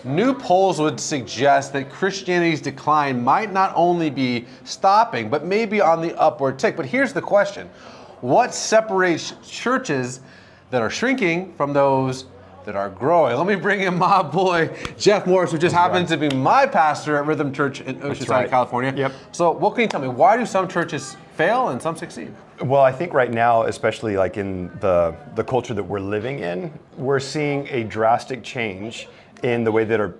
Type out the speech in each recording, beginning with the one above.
New polls would suggest that Christianity's decline might not only be stopping, but maybe on the upward tick. But here's the question. What separates churches that are shrinking from those that are growing? Let me bring in my boy, Jeff Morris, who just happens to be my pastor at Rhythm Church in Oceanside, California. Yep. So what can you tell me? Why do some churches fail and some succeed? Well, I think right now, especially like in the culture that we're living in, we're seeing a drastic change in the way that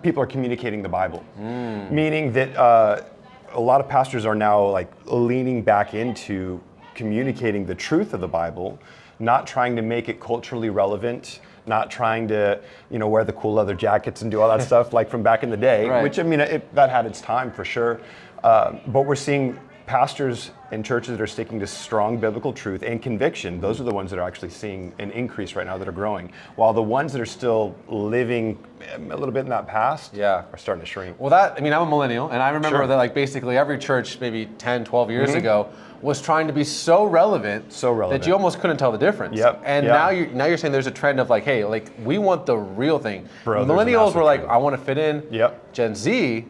people are communicating the Bible. Meaning that a lot of pastors are now like leaning back into communicating the truth of the Bible, not trying to make it culturally relevant, not trying to, wear the cool leather jackets and do all that stuff like from back in the day, right. Which, I mean, that had its time for sure. But we're seeing pastors and churches that are sticking to strong biblical truth and conviction. Those are the ones that are actually seeing an increase right now that are growing. While the ones that are still living a little bit in that past are starting to shrink. Well, I'm a millennial, and I remember that like basically every church maybe 10, 12 years ago was trying to be so relevant that you almost couldn't tell the difference. And now you're saying there's a trend of like, hey, like we want the real thing. Millennials were like, I want to fit in. Gen Z,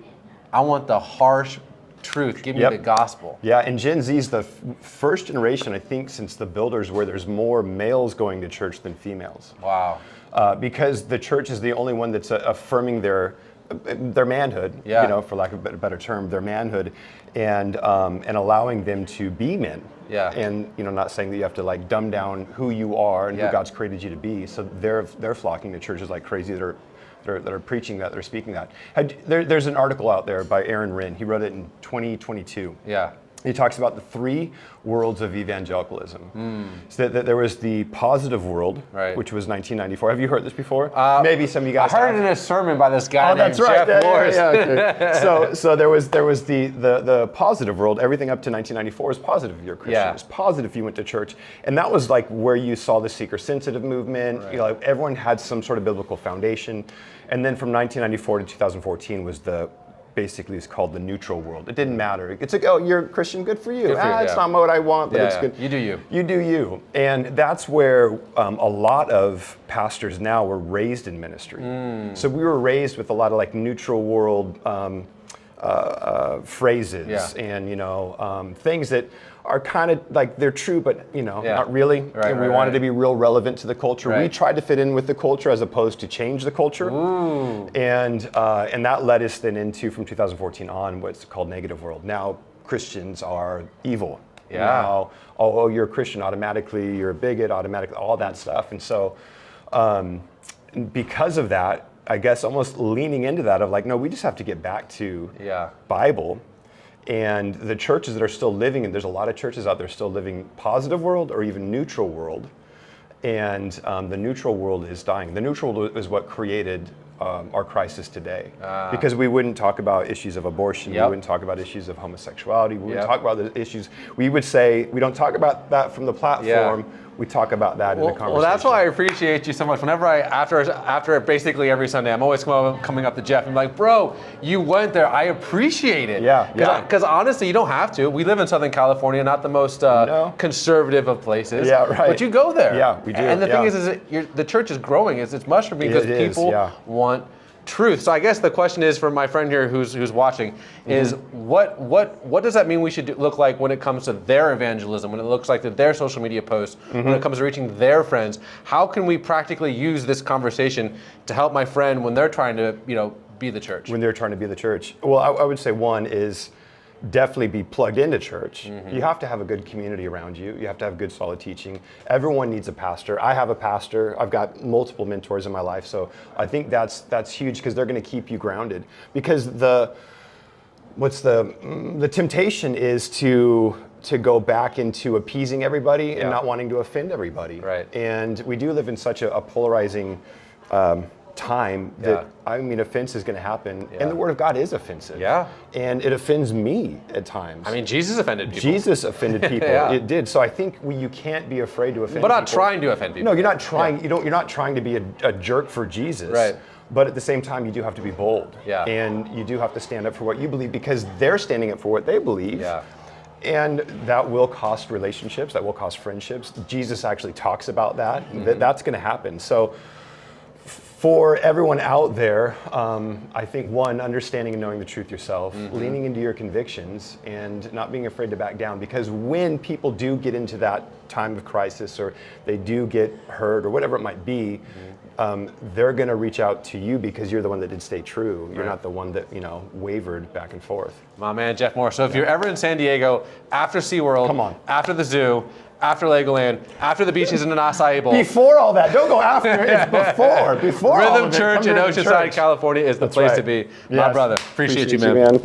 I want the harsh truth. Give me the gospel. Yeah, and Gen Z is the first generation, I think, since the builders where there's more males going to church than females. Wow. Because the church is the only one that's affirming their manhood, for lack of a better term, their manhood, and allowing them to be men. And not saying that you have to like dumb down who you are and who God's created you to be. So they're flocking to churches like crazy that are preaching that, that are speaking that. There's an article out there by Aaron Rinn. He wrote it in 2022. He talks about the three worlds of evangelicalism. So that there was the positive world, which was 1994. Have you heard this before? Maybe some of you guys I heard it in a sermon by this guy named Jeff Morris. Okay. So there was the positive world. Everything up to 1994 was positive if you're a Christian. It was positive if you went to church. And that was like where you saw the seeker-sensitive movement. Like everyone had some sort of biblical foundation. And then from 1994 to 2014 was basically it's called the neutral world. It didn't matter. It's like, oh, you're a Christian, good for you. It's not what I want, but it's good. You do you. You do you. And that's where a lot of pastors now were raised in ministry. So we were raised with a lot of like neutral world phrases and, things that are kind of like they're true, but not really. And we wanted to be real relevant to the culture. We tried to fit in with the culture as opposed to change the culture. And that led us then into, from 2014 on, what's called negative world. Now Christians are evil. Now, you're a Christian automatically, you're a bigot automatically, all that stuff. And so because of that, I guess almost leaning into that of like, no, we just have to get back to Bible. And the churches that are still living, and there's a lot of churches out there still living positive world or even neutral world. And the neutral world is dying. The neutral world is what created our crisis today. Because we wouldn't talk about issues of abortion, we wouldn't talk about issues of homosexuality, we wouldn't talk about the issues. We would say, we don't talk about that from the platform, we talk about that in the conversation. Well, that's why I appreciate you so much. Whenever after basically every Sunday, I'm always coming up to Jeff and I'm like, bro, you went there. I appreciate it. Because honestly, you don't have to. We live in Southern California, not the most conservative of places. But you go there. We do. And the thing is the church is growing. It's mushrooming because people want truth. So I guess the question is for my friend here who's watching is what does that mean we should look like when it comes to their evangelism, when it looks like to their social media posts, when it comes to reaching their friends? How can we practically use this conversation to help my friend when they're trying to be the church? When they're trying to be the church. Well, I would say one is definitely be plugged into church. You have to have a good community around you. You have to have good, solid teaching. Everyone needs a pastor. I have a pastor. I've got multiple mentors in my life. So I think that's huge because they're going to keep you grounded. Because the temptation is to go back into appeasing everybody and not wanting to offend everybody. And we do live in such a polarizing time that offense is going to happen, and the Word of God is offensive. And it offends me at times. I mean, Jesus offended people. Jesus offended people. It did. So I think you can't be afraid to offend. But not people. trying to offend people. No, you're not trying. You're not trying to be a jerk for Jesus. But at the same time, you do have to be bold. And you do have to stand up for what you believe because they're standing up for what they believe. And that will cost relationships. That will cost friendships. Jesus actually talks about that. That's going to happen. So for everyone out there, I think one, understanding and knowing the truth yourself, leaning into your convictions, and not being afraid to back down. Because when people do get into that time of crisis, or they do get hurt, or whatever it might be, they're going to reach out to you because you're the one that did stay true. You're not the one that wavered back and forth. My man, Jeff Moore. So if you're ever in San Diego, after SeaWorld, come on, after the zoo, after Legoland, after the beaches in an acai bowl. Before all that. Don't go after. It's before. Before Rhythm all of it. Church in Oceanside, California is the place to be. My brother. Appreciate you, man.